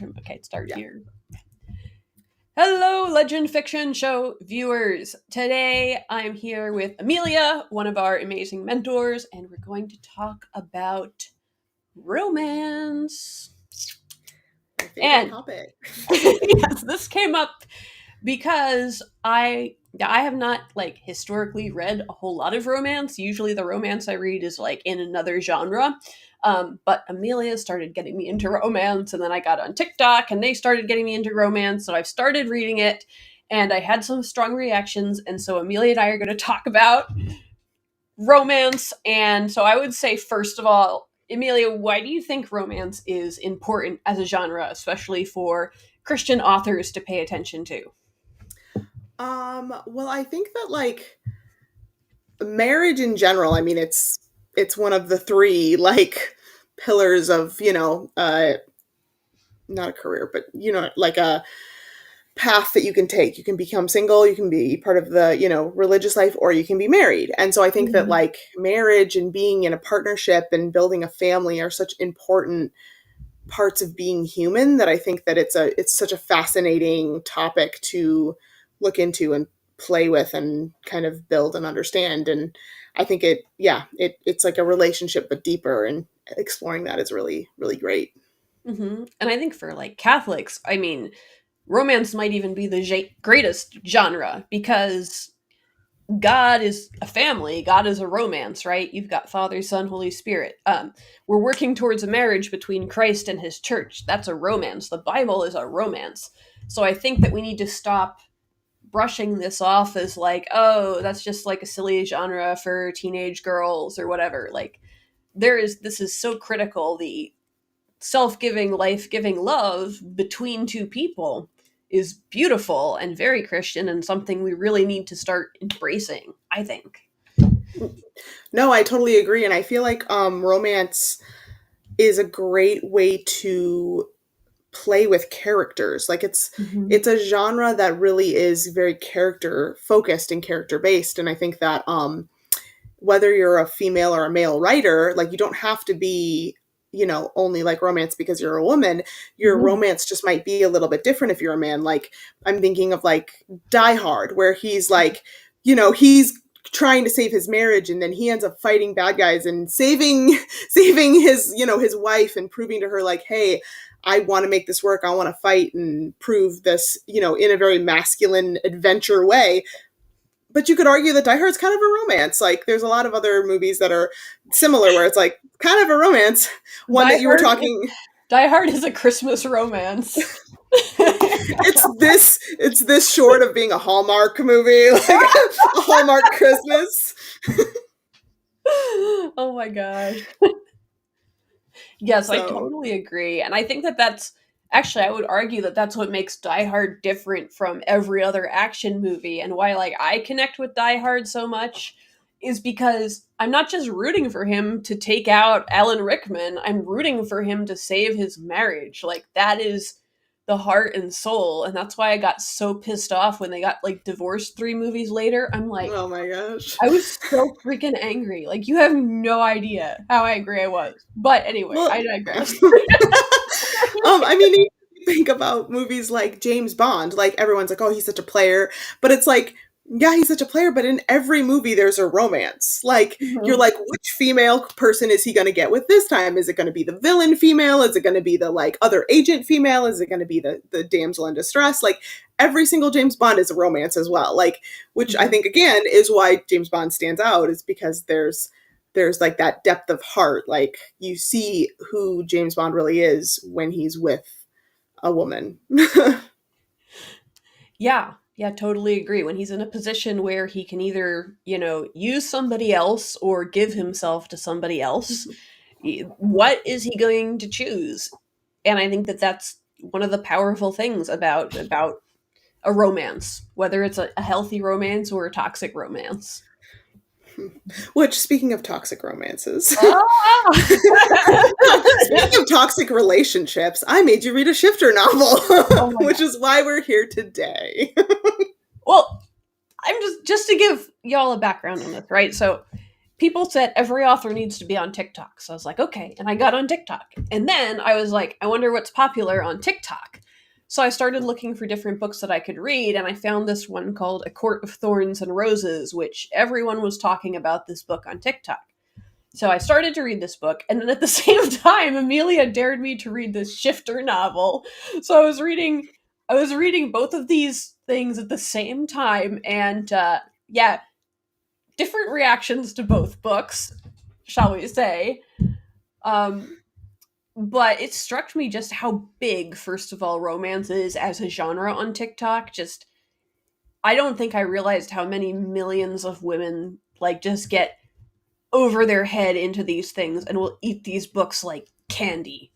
Okay, start here. Hello, Legend Fiction Show viewers. Today I'm here with Amelia, one of our amazing mentors, and we're going to talk about romance. My favorite topic. Yes, this came up because I have not historically read a whole lot of romance. Usually the romance I read is in another genre. But Amelia started getting me into romance, and then I got on TikTok and they started getting me into romance. So I've started reading it and I had some strong reactions. And so Amelia and I are going to talk about romance. And so I would say, first of all, Amelia, why do you think romance is important as a genre, especially for Christian authors to pay attention to? Well, I think that marriage in general, I mean, it's one of the three pillars of, not a career, but a path that you can take. You can become single, you can be part of the, religious life, or you can be married. And so I think that marriage and being in a partnership and building a family are such important parts of being human that I think that it's such a fascinating topic to look into and play with and kind of build and understand. And I think it's like a relationship but deeper, and exploring that is really, really great. Mm-hmm. And I think for Catholics, I mean, romance might even be the greatest genre because God is a family. God is a romance, right? You've got Father, Son, Holy Spirit. We're working towards a marriage between Christ and his church. That's a romance. The Bible is a romance. So I think that we need to stop brushing this off as oh, that's just a silly genre for teenage girls or whatever. This is so critical. The self-giving, life-giving love between two people is beautiful and very Christian, and something we really need to start embracing, I think. No, I totally agree. And I feel like romance is a great way to play with characters. It's a genre that really is very character focused and character based. And I think that whether you're a female or a male writer, you don't have to be only romance because you're a woman. Your romance just might be a little bit different if you're a man. I'm thinking of Die Hard, where he's he's trying to save his marriage, and then he ends up fighting bad guys and saving his his wife, and proving to her hey, I want to make this work. I want to fight and prove this in a very masculine adventure way. But you could argue that Die Hard's kind of a romance. There's a lot of other movies that are similar where it's kind of a romance. One that you were talking. Die Hard is a Christmas romance. It's this short of being a Hallmark movie, a Hallmark Christmas. Oh my gosh. Yes, I totally agree. And I think that's actually, I would argue that that's what makes Die Hard different from every other action movie, and why I connect with Die Hard so much is because I'm not just rooting for him to take out Alan Rickman. I'm rooting for him to save his marriage. That is the heart and soul, and that's why I got so pissed off when they got divorced 3 movies later. I'm oh my gosh, I was so freaking angry. You have no idea how angry I was. But anyway, I digress. I mean, you think about movies like James Bond, everyone's oh, he's such a player, but it's yeah, he's such a player, but in every movie there's a romance. You're which female person is he going to get with this time? Is it going to be the villain female? Is it going to be the other agent female? Is it going to be the damsel in distress? Every single James Bond is a romance as well. Which I think again is why James Bond stands out, is because there's that depth of heart. You see who James Bond really is when he's with a woman. Yeah, totally agree. When he's in a position where he can either, use somebody else or give himself to somebody else, what is he going to choose? And I think that that's one of the powerful things about a romance, whether it's a healthy romance or a toxic romance. Which, speaking of toxic romances, ah! Speaking of toxic relationships, I made you read a shifter novel, which is why we're here today. Well, I'm just to give y'all a background on this, right? So people said every author needs to be on TikTok. So I was like, okay. And I got on TikTok. And then I was like, I wonder what's popular on TikTok. So I started looking for different books that I could read, and I found this one called A Court of Thorns and Roses, which everyone was talking about this book on TikTok. So I started to read this book, and then at the same time, Amelia dared me to read this shifter novel. So I was reading both of these things at the same time, and yeah, different reactions to both books, shall we say. Um, but it struck me just how big, first of all, romance is as a genre on TikTok. Just, I don't think I realized how many millions of women like just get over their head into these things and will eat these books like candy.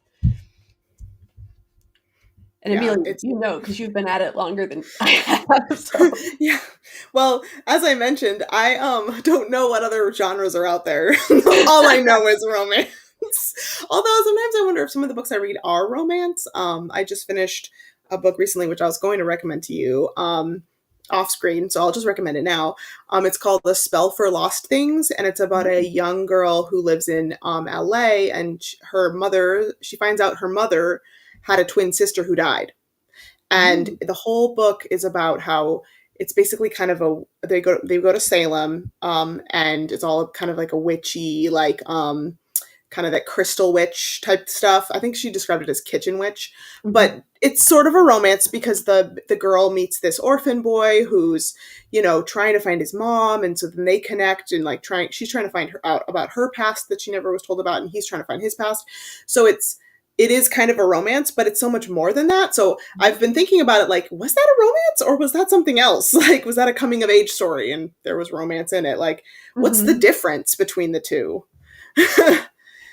And Yeah, Amelia, it's you know, because you've been at it longer than I have. So. yeah. Well, as I mentioned, I don't know what other genres are out there. All I know is romance. Although sometimes I wonder if some of the books I read are romance. I just finished a book recently which I was going to recommend to you. Off screen, so I'll just recommend it now. It's called The Spell for Lost Things, and it's about a young girl who lives in LA, and her mother, she finds out her mother had a twin sister who died. And Ooh. the whole book is about how it's basically kind of a they go to Salem, and it's all kind of like a witchy, like kind of that crystal witch type stuff. I think she described it as kitchen witch, Mhm. but it's sort of a romance because the girl meets this orphan boy who's, trying to find his mom, and so then they connect, and like she's trying to find her out about her past that she never was told about, and he's trying to find his past. So it is kind of a romance, but it's so much more than that. So I've been thinking about it like, was that a romance or was that something else? Like, was that a coming of age story and there was romance in it? Like, what's the Mhm. difference between the two?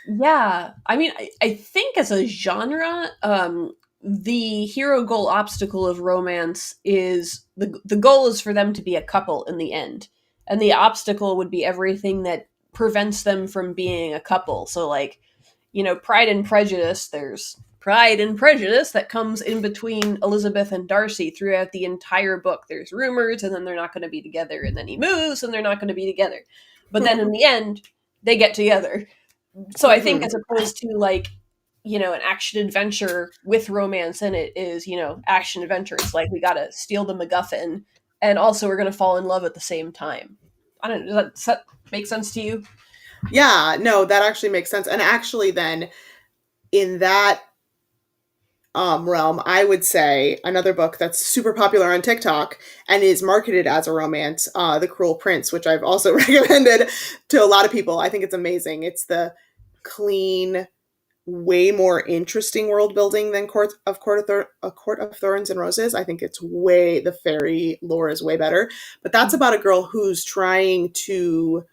Yeah, I mean, I think as a genre, the hero goal obstacle of romance is the goal is for them to be a couple in the end, and the obstacle would be everything that prevents them from being a couple. So, like, Pride and Prejudice. There's Pride and Prejudice that comes in between Elizabeth and Darcy throughout the entire book. There's rumors, and then they're not going to be together, and then he moves, and they're not going to be together. But then in the end, they get together. So I think Hmm. as opposed to like, an action adventure with romance in it is, action adventure. It's like we gotta steal the MacGuffin and also we're gonna fall in love at the same time. I don't know, does that make sense to you? Yeah, no, that actually makes sense. And actually, then in that realm, I would say another book that's super popular on TikTok and is marketed as a romance, The Cruel Prince, which I've also recommended to a lot of people. I think it's amazing. It's the clean, way more interesting world building than A Court of Thorns and Roses. I think it's way the fairy lore is way better. But that's about a girl who's trying to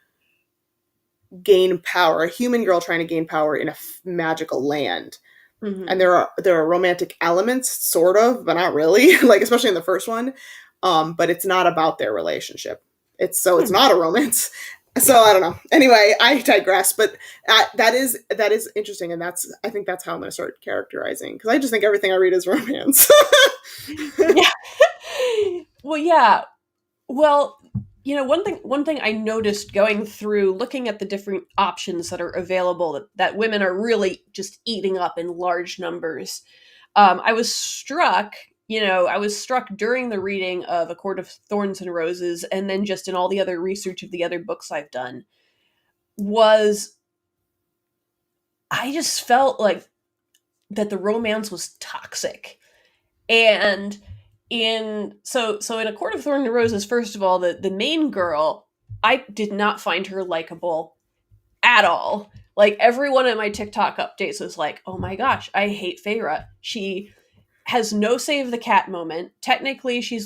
gain power, a human girl trying to gain power in a magical land. And Mm-hmm. there are romantic elements, sort of, but not really. Like especially in the first one, but it's not about their relationship. It's Hmm. not a romance. So I don't know. Anyway, I digress. But that is interesting, and I think that's how I'm going to start characterizing because I just think everything I read is romance. Yeah. Well, yeah. Well, one thing I noticed going through looking at the different options that are available that women are really just eating up in large numbers. I was struck, I was struck during the reading of A Court of Thorns and Roses, and then just in all the other research of the other books I've done, was I just felt like that the romance was toxic. And in A Court of Thorns and Roses, first of all, the main girl, I did not find her likable at all. Like everyone in my TikTok updates was like, "Oh my gosh, I hate Feyre. She has no save the cat moment. Technically, she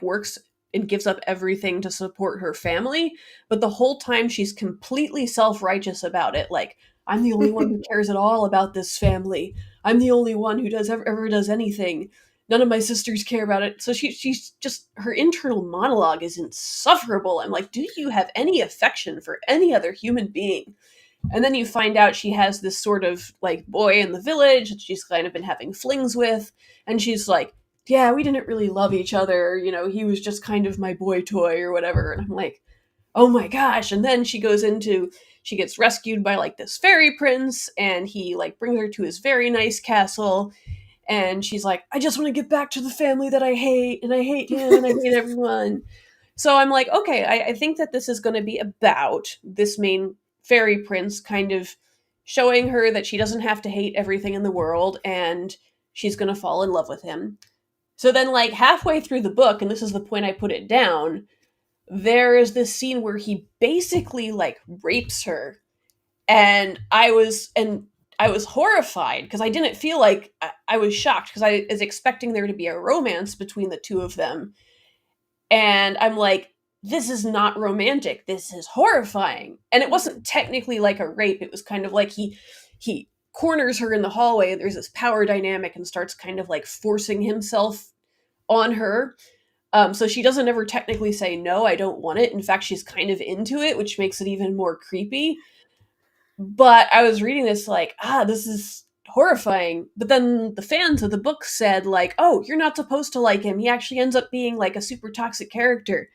works and gives up everything to support her family, but the whole time she's completely self-righteous about it. Like, I'm the only one who cares at all about this family. I'm the only one who does ever does anything. None of my sisters care about it." So she's just her internal monologue is insufferable. I'm like, do you have any affection for any other human being? And then you find out she has this sort of like boy in the village that she's kind of been having flings with. And she's like, yeah, we didn't really love each other. He was just kind of my boy toy or whatever. And I'm like, oh my gosh. And then she gets rescued by like this fairy prince, and he like brings her to his very nice castle. And she's like, I just want to get back to the family that I hate, and I hate him, and I hate everyone. So I'm like, okay, I think that this is going to be about this main fairy prince kind of showing her that she doesn't have to hate everything in the world, and she's going to fall in love with him. So then, like, halfway through the book, and this is the point I put it down, there is this scene where he basically, like, rapes her. And I was horrified because I didn't feel like I was shocked because I was expecting there to be a romance between the two of them. And I'm like, this is not romantic. This is horrifying. And it wasn't technically like a rape. It was kind of like he corners her in the hallway. There's this power dynamic and starts kind of like forcing himself on her. So she doesn't ever technically say no, I don't want it. In fact, she's kind of into it, which makes it even more creepy. But I was reading this like, this is horrifying. But then the fans of the book said like, oh, you're not supposed to like him. He actually ends up being like a super toxic character.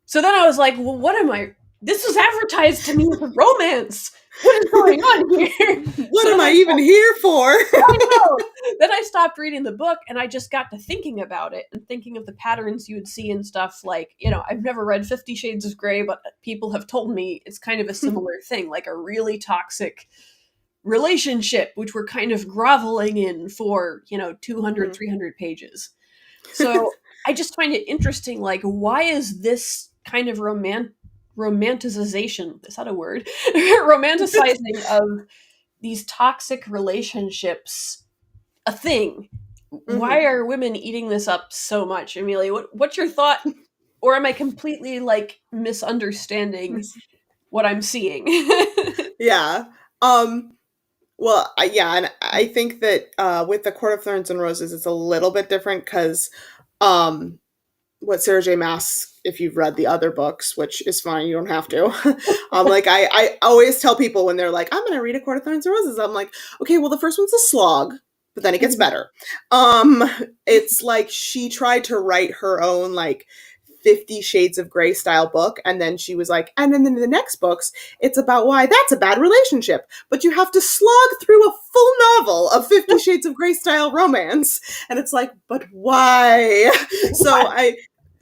So then I was like, well, what am I? This was advertised to me as a romance. What is going on here? What So am then I I even here for? I know. Then I stopped reading the book and I just got to thinking about it and thinking of the patterns you would see and stuff like, I've never read 50 Shades of Grey, but people have told me it's kind of a similar thing, like a really toxic relationship, which we're kind of groveling in for, 200, Mhm. 300 pages. So I just find it interesting, like, why is this kind of romanticization, is that a word? Romanticizing of these toxic relationships a thing? Why Mhm. are women eating this up so much? Amelia, what's your thought? Or am I completely like misunderstanding what I'm seeing? Yeah. Um, well, yeah, and I think that with the Court of Thorns and Roses, it's a little bit different because um, what Sarah J. Maas, if you've read the other books, which is fine, you don't have to. Like I always tell people when they're like, I'm going to read A Court of Thorns and Roses, I'm like, okay, well, the first one's a slog, but then it gets better. Um, it's like she tried to write her own like 50 Shades of Grey style book. And then she was like, and then in the next books, it's about why that's a bad relationship. But you have to slog through a full novel of 50 Shades of Grey style romance. And it's like, but why? So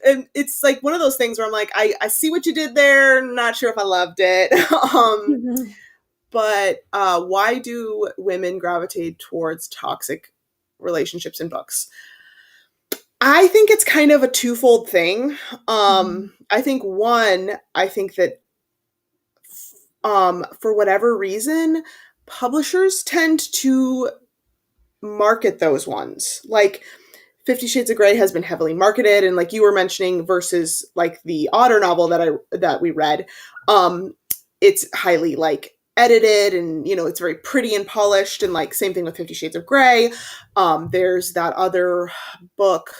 and it's like one of those things where I'm like, I see what you did there. Not sure if I loved it. But why do women gravitate towards toxic relationships in books? I think it's kind of a twofold thing. I think one, I think that for whatever reason, publishers tend to market those ones. Like 50 Shades of Grey has been heavily marketed, and like you were mentioning, versus like the Otter novel that we read, um, it's highly like edited, and it's very pretty and polished, and like same thing with 50 Shades of Grey. There's that other book,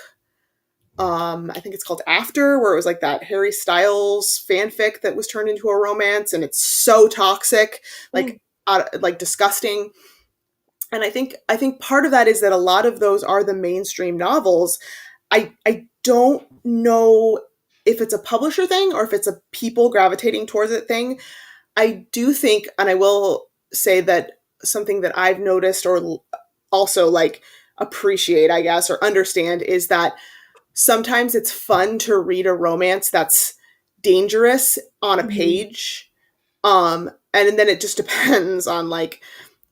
I think it's called After, where it was like that Harry Styles fanfic that was turned into a romance, and it's so toxic, like like disgusting. And I think part of that is that a lot of those are the mainstream novels. I don't know if it's a publisher thing or if it's a people gravitating towards it thing. I do think, and I will say that something that I've noticed or also like appreciate, I guess, or understand is that sometimes it's fun to read a romance that's dangerous on a page. And then it just depends on like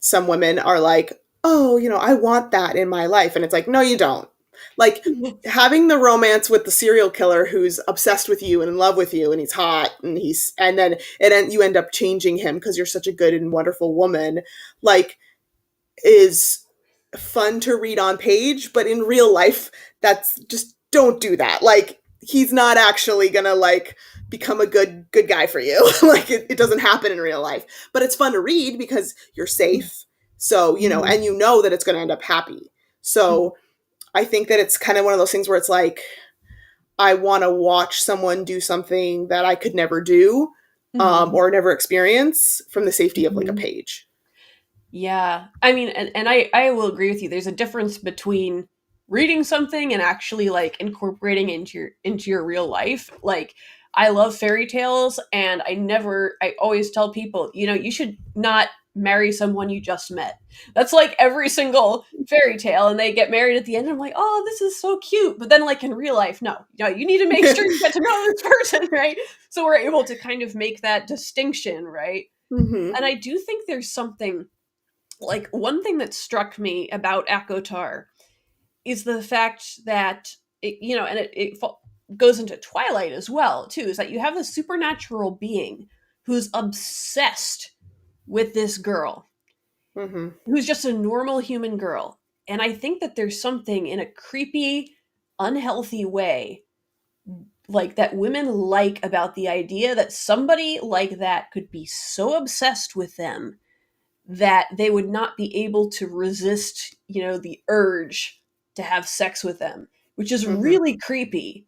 some women are like, oh, I want that in my life. And it's like, no, you don't. Like having the romance with the serial killer who's obsessed with you and in love with you and he's hot and then you end up changing him because you're such a good and wonderful woman, like, is fun to read on page, but in real life, that's just, don't do that. Like, he's not actually gonna like become a good guy for you. Like, it doesn't happen in real life, but it's fun to read because you're safe. So, and that it's gonna end up happy. So I think that it's kind of one of those things where it's like, I want to watch someone do something that I could never do, or never experience from the safety of like a page. Yeah. I mean, and I will agree with you. There's a difference between reading something and actually like incorporating into your real life. Like I love fairy tales, and I always tell people, you should not marry someone you just met. That's like every single fairy tale, and they get married at the end. And I'm like, oh, this is so cute. But then, like in real life, no, you need to make sure you get to know this person, right? So we're able to kind of make that distinction, right? Mm-hmm. And I do think there's something like one thing that struck me about Akotar is the fact that and goes into Twilight as well too, is that you have a supernatural being who's obsessed with this girl, Mm-hmm. who's just a normal human girl. And I think that there's something in a creepy, unhealthy way like that women like about the idea that somebody like that could be so obsessed with them that they would not be able to resist, the urge to have sex with them, which is Mm-hmm. really creepy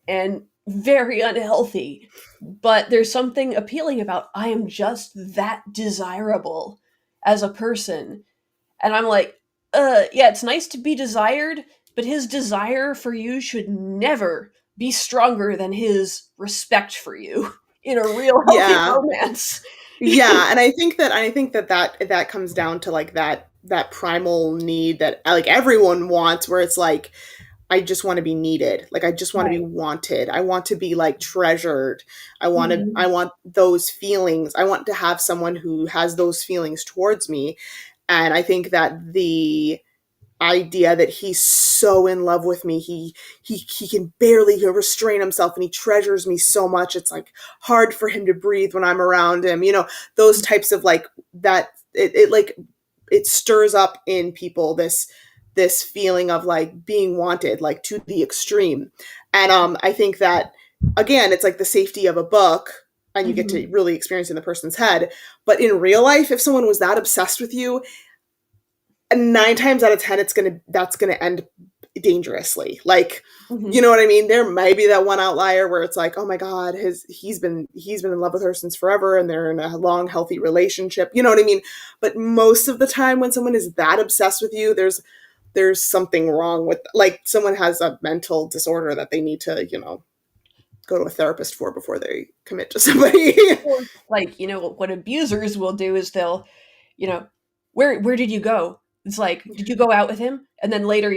and very unhealthy. But there's something appealing about I am just that desirable as a person. And I'm like, yeah, it's nice to be desired, but his desire for you should never be stronger than his respect for you in a real healthy Yeah. romance. Yeah, and I think that comes down to like that primal need that like everyone wants, where it's like I just want to be needed. Like I just want to be Right. wanted. I want to be like treasured. I Mhm. want those feelings. I want to have someone who has those feelings towards me. And I think that the idea that he's so in love with me, he can barely restrain himself, and he treasures me so much, it's like hard for him to breathe when I'm around him, those types of like that, it like it stirs up in people this feeling of like being wanted, like to the extreme. And I think that again, it's like the safety of a book, and you get to Mhm. really experience in the person's head. But in real life, if someone was that obsessed with you, 9 times out of 10, that's gonna end dangerously. Like, you Mhm. know what I mean? There might be that one outlier where it's like, oh my god, he's been in love with her since forever, and they're in a long, healthy relationship. You know what I mean? But most of the time, when someone is that obsessed with you, there's something wrong with, like, someone has a mental disorder that they need to go to a therapist for before they commit to somebody. Or like, what abusers will do is they'll, you know, where did you go? It's like, did you go out with him? And then later,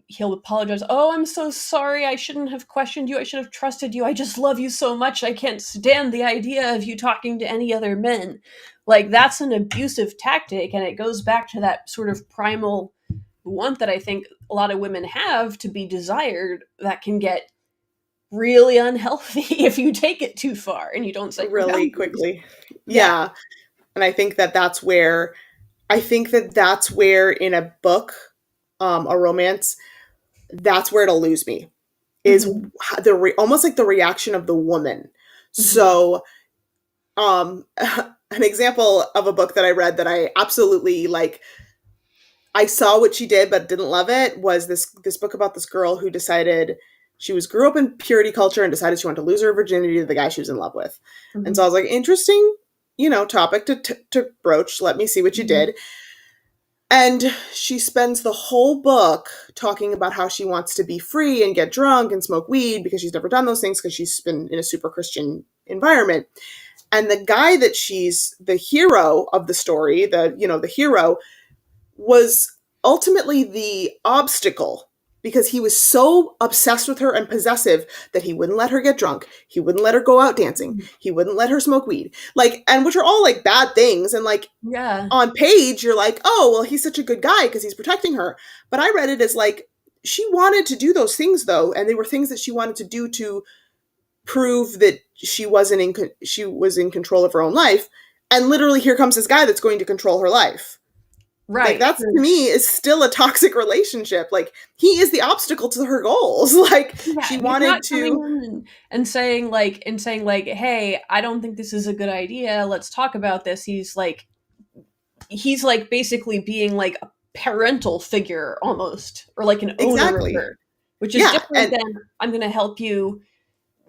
he'll apologize. Oh, I'm so sorry. I shouldn't have questioned you. I should have trusted you. I just love you so much. I can't stand the idea of you talking to any other men. Like, that's an abusive tactic. And it goes back to that sort of primal want that I think a lot of women have to be desired that can get really unhealthy if you take it too far and you don't set your Really boundaries. quickly. Yeah. Yeah. And I think that that's where in a book, a romance, that's where it'll lose me, is Mhm. almost like the reaction of the woman. Mhm. So, an example of a book that I read that I absolutely like, I saw what she did but didn't love it, was this book about this girl who decided she was grew up in purity culture and decided she wanted to lose her virginity to the guy she was in love with. And so I Mhm. was like, interesting, topic to broach. Let me see what you Mhm. did. And she spends the whole book talking about how she wants to be free and get drunk and smoke weed because she's never done those things because she's been in a super Christian environment. And the guy that she's the hero of the story, the hero, was ultimately the obstacle, because he was so obsessed with her and possessive that he wouldn't let her get drunk. He wouldn't let her go out dancing. Mhm. He wouldn't let her smoke weed. Like, and which are all like bad things. And like, Yeah. on page, you're like, oh, well, he's such a good guy because he's protecting her. But I read it as like, she wanted to do those things though, and they were things that she wanted to do to prove that she was in control of her own life. And literally, here comes this guy that's going to control her life. Like, Right. that's, to me, is still a toxic relationship. Like, he is the obstacle to her goals. Like, Yeah, she he's not wanted coming to. in and saying like, "Hey, I don't think this is a good idea. Let's talk about this." He's like basically being like a parental figure almost, or like an owner of Exactly. her, which is Yeah. different And than I'm going to help you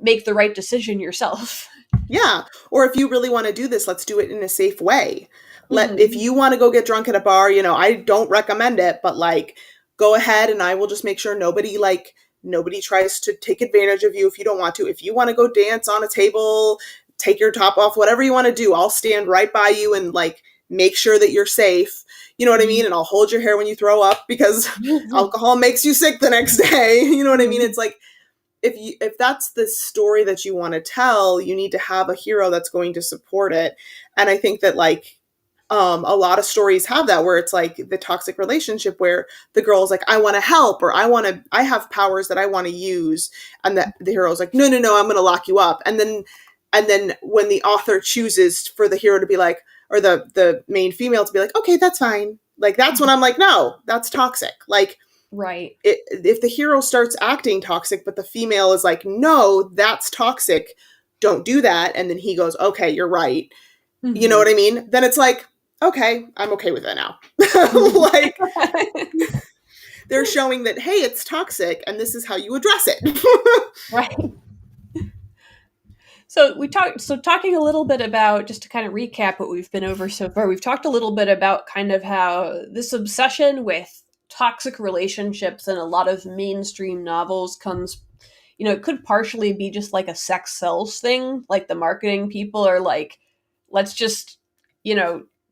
make the right decision yourself. yeah. Or if you really want to do this, let's do it in a safe way. If Mhm. you want to go get drunk at a bar, I don't recommend it, but like, go ahead, and I will just make sure nobody like Nobody tries to take advantage of you if you don't want to. If you want to go dance on a table, take your top off, whatever you want to do, I'll stand right by you and like make sure that you're safe. You know what I mean? Mhm. And I'll hold your hair when you throw up because alcohol makes you sick the next day. You know what I mean? It's like if that's the story that you want to tell, you need to have a hero that's going to support it. And I think that like a lot of stories have that where it's like the toxic relationship where the girl's like, I want to help, or I have powers that I want to use. And the hero's like, no, no, no, I'm going to lock you up. And then when the author chooses for the hero to be like, or the main female to be like, okay, that's fine. Like, that's when I'm like, no, that's toxic. Like, Right. if the hero starts acting toxic, but the female is like, no, that's toxic, don't do that. And then he goes, okay, you're right. You know Mhm. what I mean? Then it's like, okay, I'm okay with it now. Like, they're showing that, hey, it's toxic and this is how you address it. Right. So talking a little bit about, just to kind of recap what we've been over so far, we've talked a little bit about kind of how this obsession with toxic relationships in a lot of mainstream novels comes, it could partially be just like a sex sells thing. Like the marketing people are like, let's just,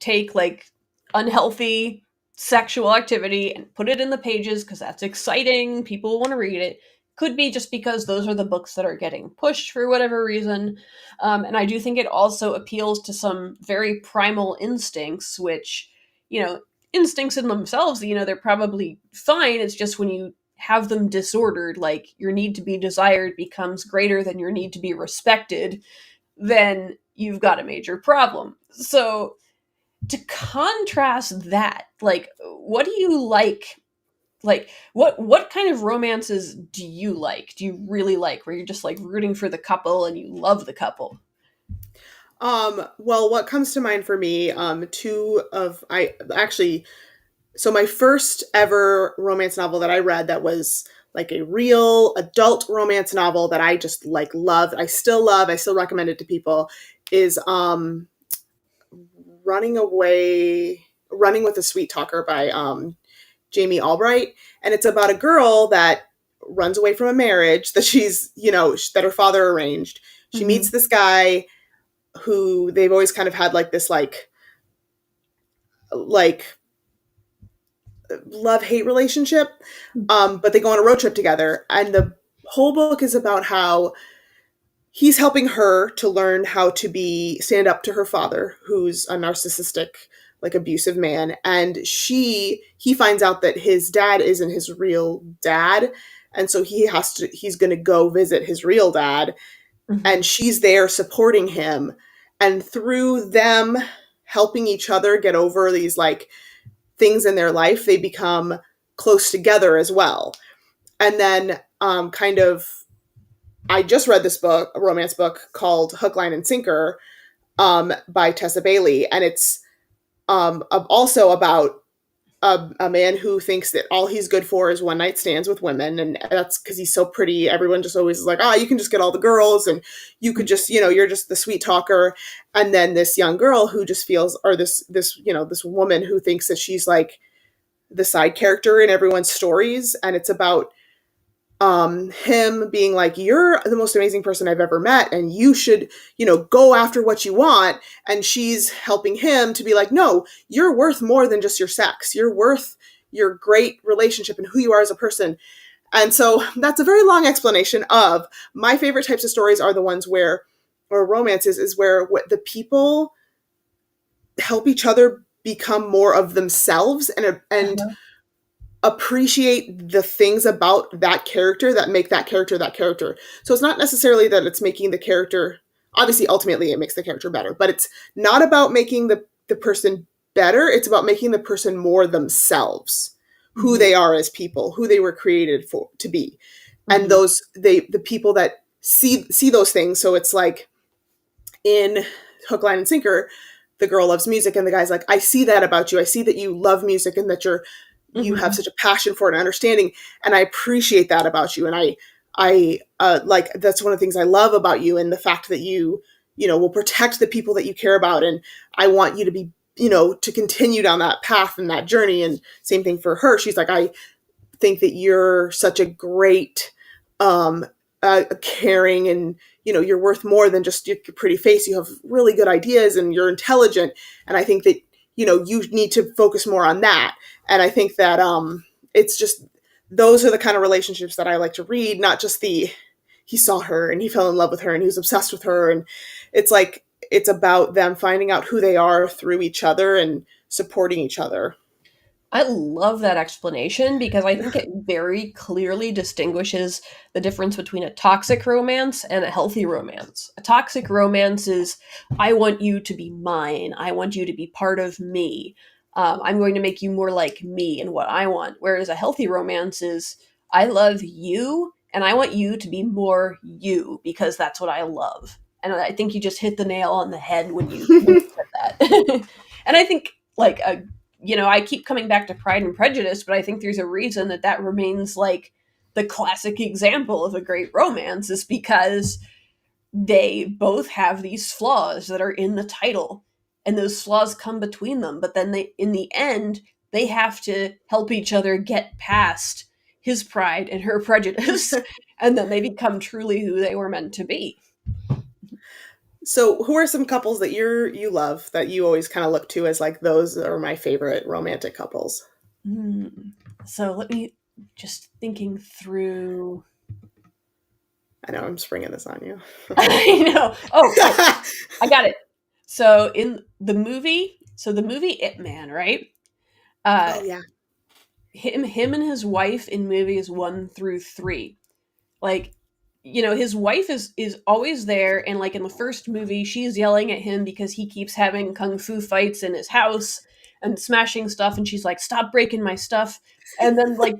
take like unhealthy sexual activity and put it in the pages because that's exciting. People want to read it. Could be just because those are the books that are getting pushed for whatever reason. And I do think it also appeals to some very primal instincts, which, you know, instincts in themselves, they're probably fine. It's just when you have them disordered, like your need to be desired becomes greater than your need to be respected, then you've got a major problem. So to contrast that, like what do you like? Like what kind of romances do you like? Do you really like where you're just like rooting for the couple and you love the couple? Well, what comes to mind for me, two of I actually so my first ever romance novel that I read that was like a real adult romance novel that I just like loved. I still recommend it to people is Running with a Sweet Talker by Jamie Albright, and it's about a girl that runs away from a marriage that that her father arranged. She meets Mm-hmm. this guy who they've always kind of had like this like love hate relationship, but they go on a road trip together, and the whole book is about how he's helping her to learn how to be stand up to her father, who's a narcissistic, like abusive man, and he finds out that his dad isn't his real dad, and so he's going to go visit his real dad, Mm-hmm. and she's there supporting him, and through them helping each other get over these like things in their life, they become close together as well. And then kind of I just read this book, a romance book called Hook, Line, and Sinker, by Tessa Bailey, and it's also about a man who thinks that all he's good for is one night stands with women, and that's because he's so pretty. Everyone just always is like, oh, you can just get all the girls, and you could just, you're just the sweet talker. And then this young girl who just feels, or this woman who thinks that she's like the side character in everyone's stories, and it's about him being like, you're the most amazing person I've ever met, and you should, go after what you want. And she's helping him to be like, no, you're worth more than just your sex. You're worth your great relationship and who you are as a person. And so that's a very long explanation of my favorite types of stories are the ones where, or romances, is where the people help each other become more of themselves and Uh-huh. appreciate the things about that character that make that character that character. So it's not necessarily that it's making the character, obviously ultimately it makes the character better, but it's not about making the person better, it's about making the person more themselves, who Mm-hmm. they are as people, who they were created for to be. And Mm-hmm. the people that see those things. So it's like in Hook, Line, and Sinker, the girl loves music and the guy's like, I see that about you, I see that you love music and that you have Mm-hmm. such a passion for it and understanding, and I appreciate that about you, and I like, that's one of the things I love about you, and the fact that you will protect the people that you care about, and I want you to be, to continue down that path and that journey. And same thing for her, she's like, I think that you're such a great um, caring, and you're worth more than just your pretty face. You have really good ideas and you're intelligent, and I think that you need to focus more on that. And I think that it's just those are the kind of relationships that I like to read, not just the he saw her and he fell in love with her and he was obsessed with her. And it's like it's about them finding out who they are through each other and supporting each other. I love that explanation because I think it very clearly distinguishes the difference between a toxic romance and a healthy romance. A toxic romance is, I want you to be mine. I want you to be part of me. I'm going to make you more like me and what I want. Whereas a healthy romance is, I love you and I want you to be more you because that's what I love. And I think you just hit the nail on the head when you said that. And I think like a I keep coming back to Pride and Prejudice, but I think there's a reason that that remains like the classic example of a great romance is because they both have these flaws that are in the title and those flaws come between them, but then they in the end they have to help each other get past his pride and her prejudice and then they become truly who they were meant to be. So, who are some couples that you love that you always kind of look to as like those are my favorite romantic couples? Hmm. So let me just thinking through. I know I'm springing this on you. I know. Oh, I got it. So in the movie It Man, right? Uh, Oh yeah. him and his wife in movies 1 through 3, like his wife is always there, and like in the first movie she's yelling at him because he keeps having kung fu fights in his house and smashing stuff, and she's like, stop breaking my stuff. And then like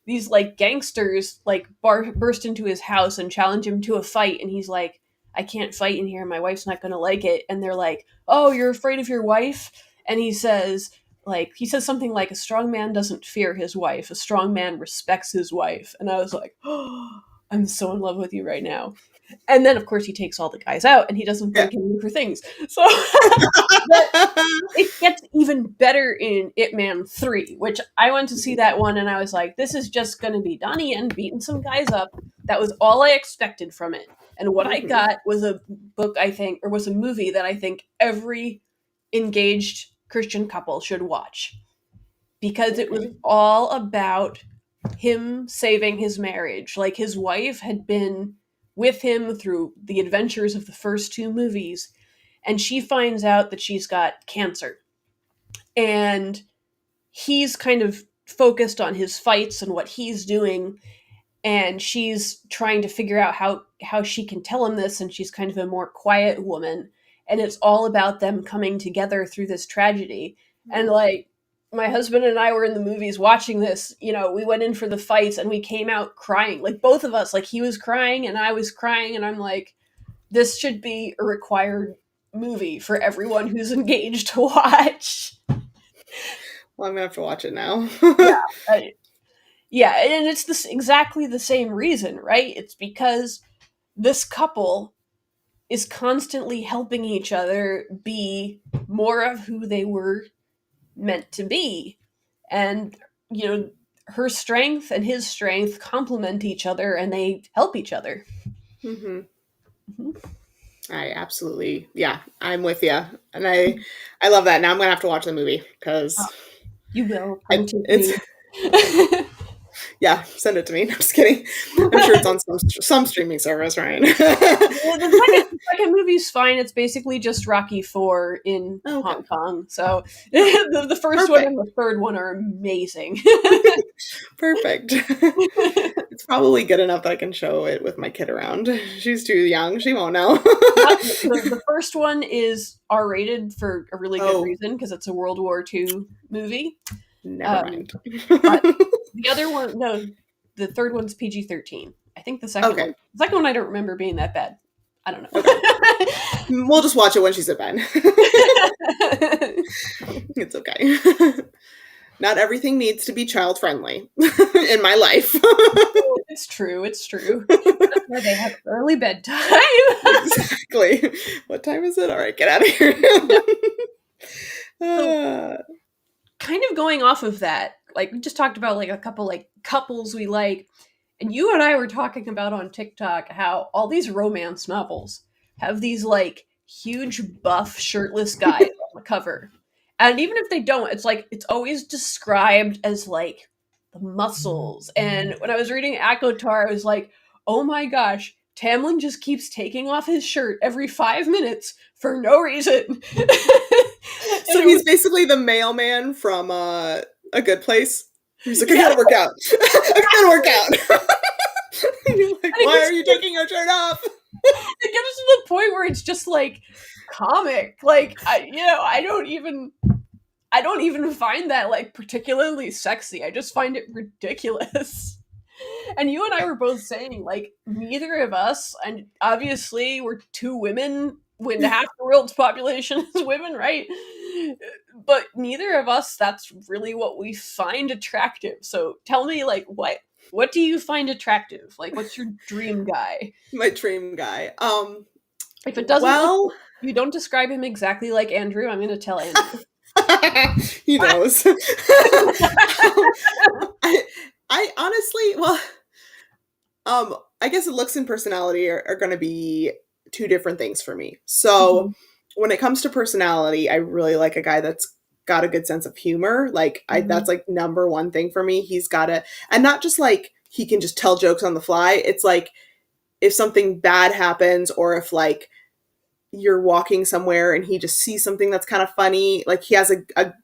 these gangsters like burst into his house and challenge him to a fight, and he's like, I can't fight in here, my wife's not gonna like it. And they're like, oh, you're afraid of your wife? And he says something like, a strong man doesn't fear his wife, a strong man respects his wife. And I was like, oh, I'm so in love with you right now. And then of course he takes all the guys out and he doesn't Yeah. break any for things. So but it gets even better in It Man 3, which I went to see that one and I was like, this is just going to be Donnie Yen beating some guys up. That was all I expected from it. And what I Mhm. got was a book, I think, or was a movie that I think every engaged Christian couple should watch because it was Okay. all about him saving his marriage. Like his wife had been with him through the adventures of the first 2 movies, and she finds out that she's got cancer. And he's kind of focused on his fights and what he's doing, and she's trying to figure out how she can tell him this, and she's kind of a more quiet woman, and it's all about them coming together through this tragedy. And like my husband and I were in the movies watching this, we went in for the fights and we came out crying, like both of us, like he was crying and I was crying, and I'm like, this should be a required movie for everyone who's engaged to watch. Well, I'm gonna have to watch it now. Yeah, I, yeah, and it's exactly the same reason, right? It's because this couple is constantly helping each other be more of who they were meant to be. And, her strength and his strength complement each other and they help each other. hmm Mhm. I absolutely, yeah, I'm with you, and I love that. Now I'm gonna have to watch the movie Oh, because you will. Come to it's me. yeah. Send it to me. No, I'm just kidding. I'm sure it's on some streaming service, right? Well, the second movie's fine. It's basically just Rocky 4 in Okay, Hong Kong. So the first one perfect, and the third one are amazing. perfect. It's probably good enough that I can show it with my kid around. She's too young; she won't know. The first one is R rated for a really good Oh, reason because it's a World War II movie. never Um, mind. but the other one, no, the third one's PG-13. I think Okay, the second one I don't remember being that bad. I don't okay. know. We'll just watch it when she's at bed. It's okay. Not everything needs to be child friendly in my life. It's true. It's true. That's why they have early bedtime. Exactly. What time is it? All right, get out of here. Yeah. So, Uh, kind of going off of that, like we just talked about, like a couple like couples we like. And you and I were talking about on TikTok how all these romance novels have these like huge buff shirtless guys on the cover. And even if they don't, it's like it's always described as like the muscles. And when I was reading Akotar, I was like, oh my gosh, Tamlin just keeps taking off his shirt every 5 minutes for no reason. And So it was he's basically the mailman from A Good Place. He's like, I yeah, gotta work out. I gotta work out. And you're like, and it why gets are you taking your shirt off? it gets to the point where it's just like comic. Like I don't even find that like particularly sexy. I just find it ridiculous. And you and I were both saying like neither of us, and obviously we're two women when half the world's population is women, right? But neither of us that's really what we find attractive. So tell me like what do you find attractive? Like what's your dream guy? My dream guy. If it doesn't look Well, you don't describe him exactly like Andrew, I'm going to tell Andrew. he knows. I, I honestly, well, I guess looks and personality are going to be two different things for me. So Mhm, when it comes to personality, I really like a guy that's got a good sense of humor. Like that's mhm, like number one thing for me. He's got to, and not just like he can just tell jokes on the fly. It's like if something bad happens or if like you're walking somewhere and he just sees something that's kind of funny, like he has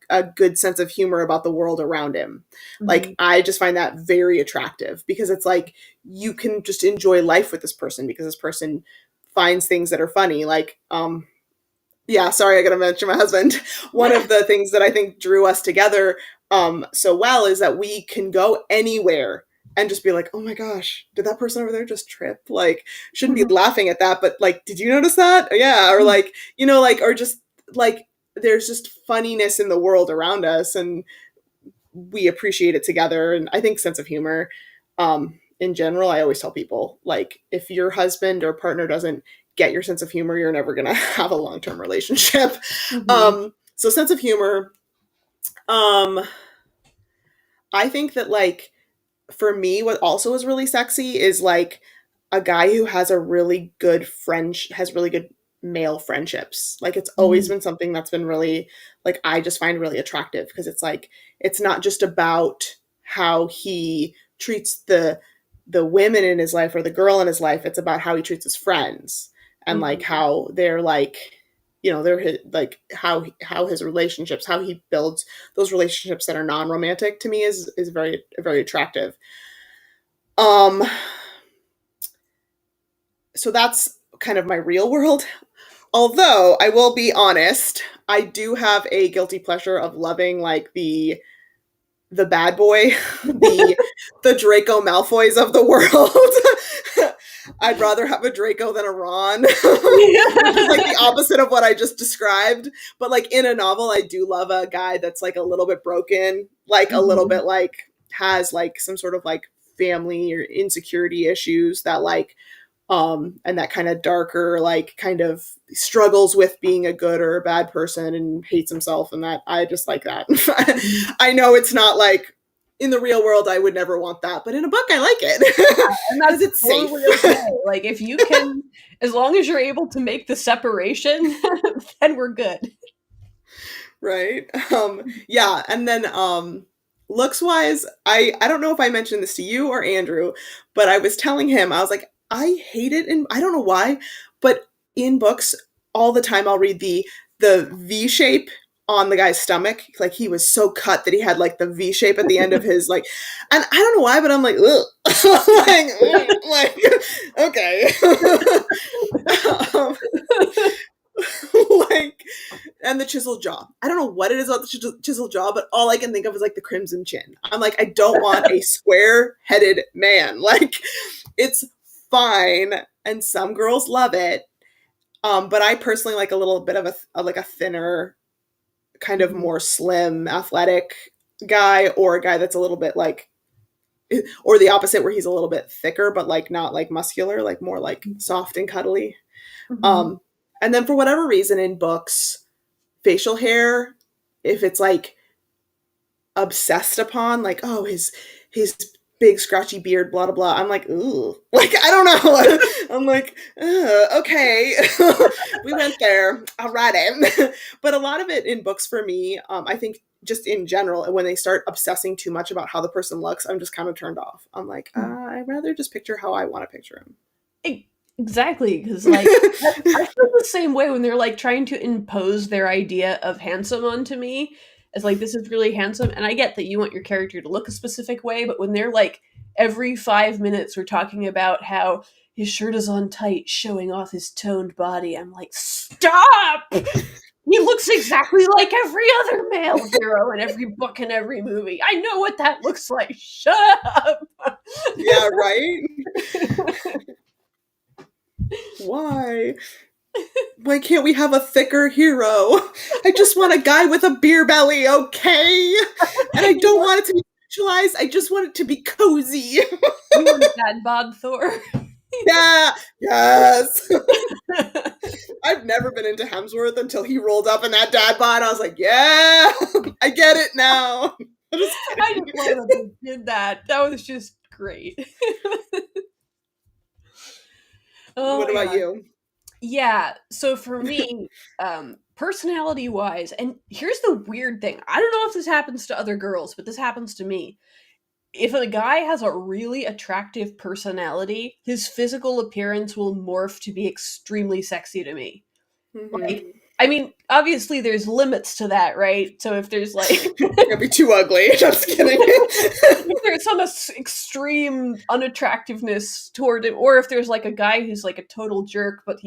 a good sense of humor about the world around him. Like mhm, I just find that very attractive because it's like you can just enjoy life with this person because this person finds things that are funny. Like yeah, sorry, I gotta mention my husband. One of the things that I think drew us together so well is that we can go anywhere and just be like, oh my gosh, did that person over there just trip? Like, shouldn't be mhm, laughing at that, but like, did you notice that? Yeah, or mhm, like, like, or just like, there's just funniness in the world around us, and we appreciate it together. And I think sense of humor, in general, I always tell people like, if your husband or partner doesn't get your sense of humor, you're never gonna have a long term relationship. mhm, So sense of humor. Um, I think that like for me, what also is really sexy is like a guy who has a really good friend has really good male friendships. Like it's always mhm, been something that's been really like I just find really attractive because it's like it's not just about how he treats the women in his life or the girl in his life. It's about how he treats his friends and like mhm, how they're like they're like how his relationships, how he builds those relationships that are non-romantic to me is very very attractive. um so that's kind of my real world. Although I will be honest, I do have a guilty pleasure of loving like the bad boy, the the Draco Malfoys of the world. I'd rather have a Draco than a Ron, which is like the opposite of what I just described. But like in a novel, I do love a guy that's like a little bit broken, like a little mhm, bit like has like some sort of like family or insecurity issues that like and that kind of darker like kind of struggles with being a good or a bad person and hates himself, and that I just like that. mhm. I know it's not like in the real world I would never want that, but in a book I like it And because that's it's safe. totally okay. Like if you can, as long as you're able to make the separation, then we're good. Right. Yeah, and then looks wise, I don't know if I mentioned this to you or Andrew, but I was telling him I was like I hate it, and I don't know why, but in books all the time I'll read the V shape on the guy's stomach. Like he was so cut that he had like the V shape at the end of his like, and I don't know why, but I'm like, ugh. like, like, okay. um, like and the chiseled jaw. I don't know what it is about the chiseled jaw, but all I can think of is like the crimson chin. I'm like, I don't want a square headed man. Like, it's fine, and some girls love it. But I personally like a little bit of like a thinner, kind of Mhm, more slim, athletic guy, or a guy that's a little bit like, or the opposite, where he's a little bit thicker, but like not like muscular, like more like soft and cuddly. mhm, Um, and then for whatever reason in books, facial hair, if it's like obsessed upon, like, oh, his big scratchy beard, blah blah blah. I'm like, ooh, like I don't know. I'm like, okay, we went there, alrighty. But a lot of it in books for me, I think just in general, when they start obsessing too much about how the person looks, I'm just kind of turned off. I'm like, I'd rather just picture how I want to picture him. Exactly, because like I feel the same way when they're like trying to impose their idea of handsome onto me as like this is really handsome, and I get that you want your character to look a specific way, but when they're like every 5 minutes we're talking about how his shirt is on tight, showing off his toned body, I'm like, stop! He looks exactly like every other male hero in every book and every movie. I know what that looks like. Shut up. Yeah, right? Why? Why can't we have a thicker hero? I just want a guy with a beer belly, okay? And I don't want it to be sexualized. I just want it to be cozy. You want a dad bod Thor? Yeah, yes. I've never been into Hemsworth until he rolled up in that dad bod. I was like, yeah, I get it now. I just love that they did that. That was just great. Oh What my about god. you? Yeah, so for me, personality wise, and here's the weird thing. I don't know if this happens to other girls, but this happens to me. If a guy has a really attractive personality, his physical appearance will morph to be extremely sexy to me. Like, Mm-hmm. I mean, obviously there's limits to that, right? So if there's like Can't be too ugly. Just kidding. if there's some extreme unattractiveness toward him, or if there's like a guy who's like a total jerk, but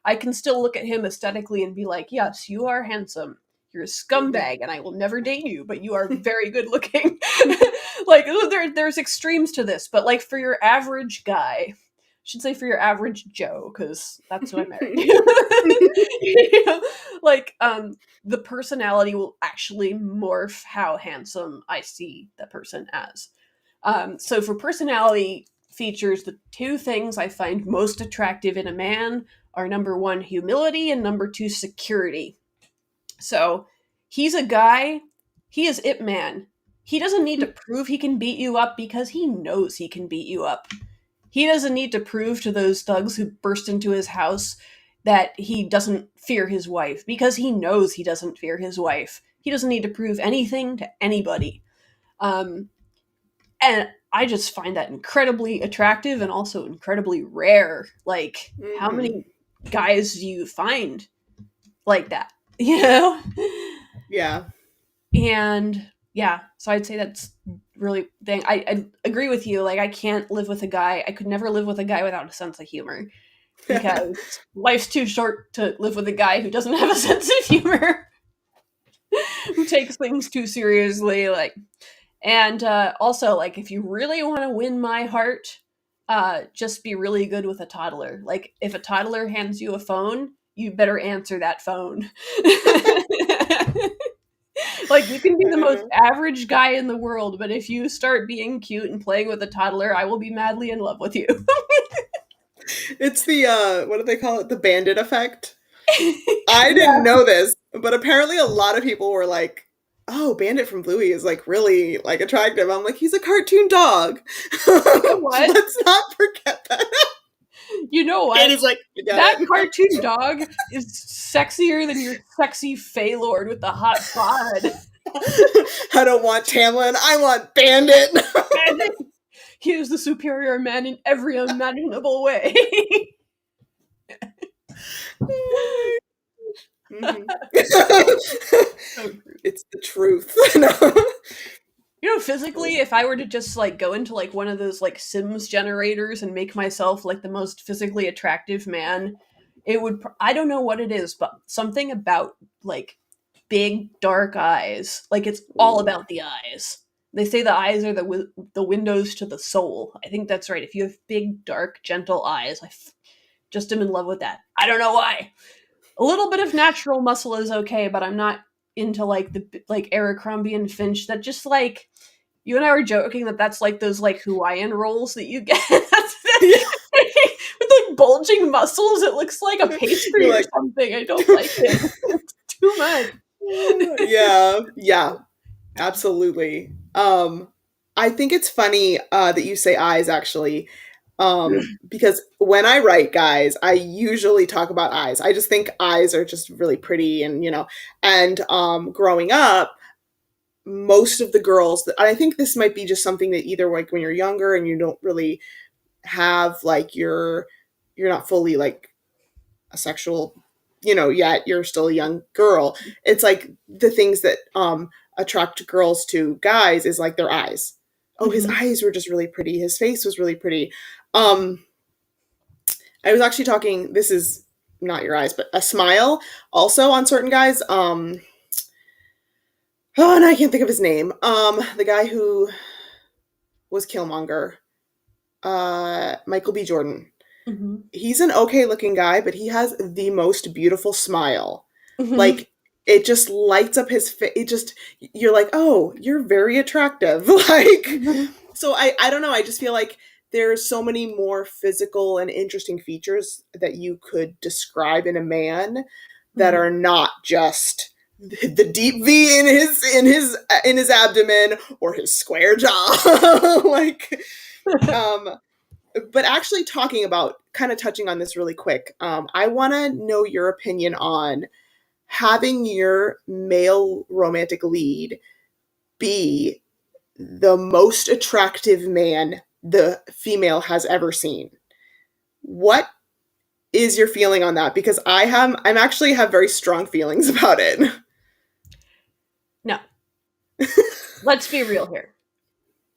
I can still look at him aesthetically and be like, yes, you are handsome. You're a scumbag, and I will never date you, but you are very good looking. Like there's extremes to this, but like for your average guy, I should say for your average Joe, because that's who I married. You know, like the personality will actually morph how handsome I see that person as. So for personality features, the two things I find most attractive in a man are number one, humility, and number two, security. So he's a guy, he is Ip Man. He doesn't need to prove he can beat you up because he knows he can beat you up. He doesn't need to prove to those thugs who burst into his house that he doesn't fear his wife because he knows he doesn't fear his wife. He doesn't need to prove anything to anybody. Um, and I just find that incredibly attractive and also incredibly rare. Like, how Mm-hmm. many guys do you find like that? You know? Yeah. And yeah, so I'd say that's really thing. I agree with you. Like, I can't live with a guy. I could never live with a guy without a sense of humor because life's too short to live with a guy who doesn't have a sense of humor, who takes things too seriously. Like, and also, like, if you really want to win my heart, just be really good with a toddler. Like, if a toddler hands you a phone, you better answer that phone. Like, you can be the most average guy in the world, but if you start being cute and playing with a toddler, I will be madly in love with you. It's the what do they call it? The bandit effect. I Yeah. didn't know this, but apparently a lot of people were like, "Oh, Bandit from Bluey is like really like attractive." I'm like, "He's a cartoon dog." You know what? Let's not forget that. You know what? And he's like, "I get That it." cartoon dog is sexier than your sexy Feylord with the hot bod. I don't want Tamlin. I want Bandit. He is the superior man in every imaginable way. Mhm. So true. It's the truth. You know, physically, if I were to just like go into like one of those like Sims generators and make myself like the most physically attractive man, it would. I don't know what it is, but something about like big dark eyes. Like it's all about the eyes. They say the eyes are the windows to the soul. I think that's right. If you have big, dark, gentle eyes, just am in love with that. I don't know why. A little bit of natural muscle is okay, but I'm not into like the like Abercrombie and Finch. That just like you and I were joking that that's like those like Hawaiian rolls that you get. With like bulging muscles. It looks like a pastry You're or like, something. I don't like it. It's too much. yeah, yeah, absolutely. I think it's funny that you say eyes, actually, because when I write, guys, I usually talk about eyes. I just think eyes are just really pretty, and and growing up, most of the girls. I think this might be just something that either like when you're younger and you don't really have like you're not fully like a sexual, yet you're still a young girl. It's like the things that attract girls to guys is like their eyes. Oh, his Hmm. eyes were just really pretty. His face was really pretty. Um I was actually talking, this is not your eyes, but a smile also on certain guys. Oh, and I can't think of his name. The guy who was Killmonger, Michael B. Jordan. Hmm. He's an okay looking guy, but he has the most beautiful smile. Hmm. Like, it just lights up his face. It just, you're like, oh, you're very attractive. Like, so I don't know. I just feel like there's so many more physical and interesting features that you could describe in a man that Hmm. are not just the deep V in his abdomen or his square jaw. Like, um, but actually talking about kind of touching on this really quick, I want to know your opinion on having your male romantic lead be the most attractive man the female has ever seen. What is your feeling on that? Because I'm actually have very strong feelings about it. No, let's be real here.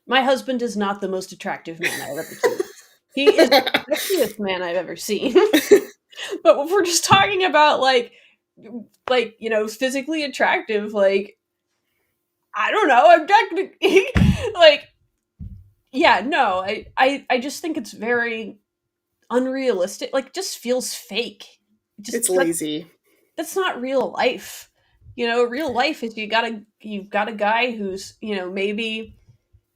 My husband is not the most attractive man I've ever seen. He is the sexiest man I've ever seen. But if we're just talking about physically attractive, like I don't know, I'm not gonna like yeah, no, I just think it's very unrealistic. Like, just feels fake. It's Just lazy. that's not real life. Real life is you've got a guy who's maybe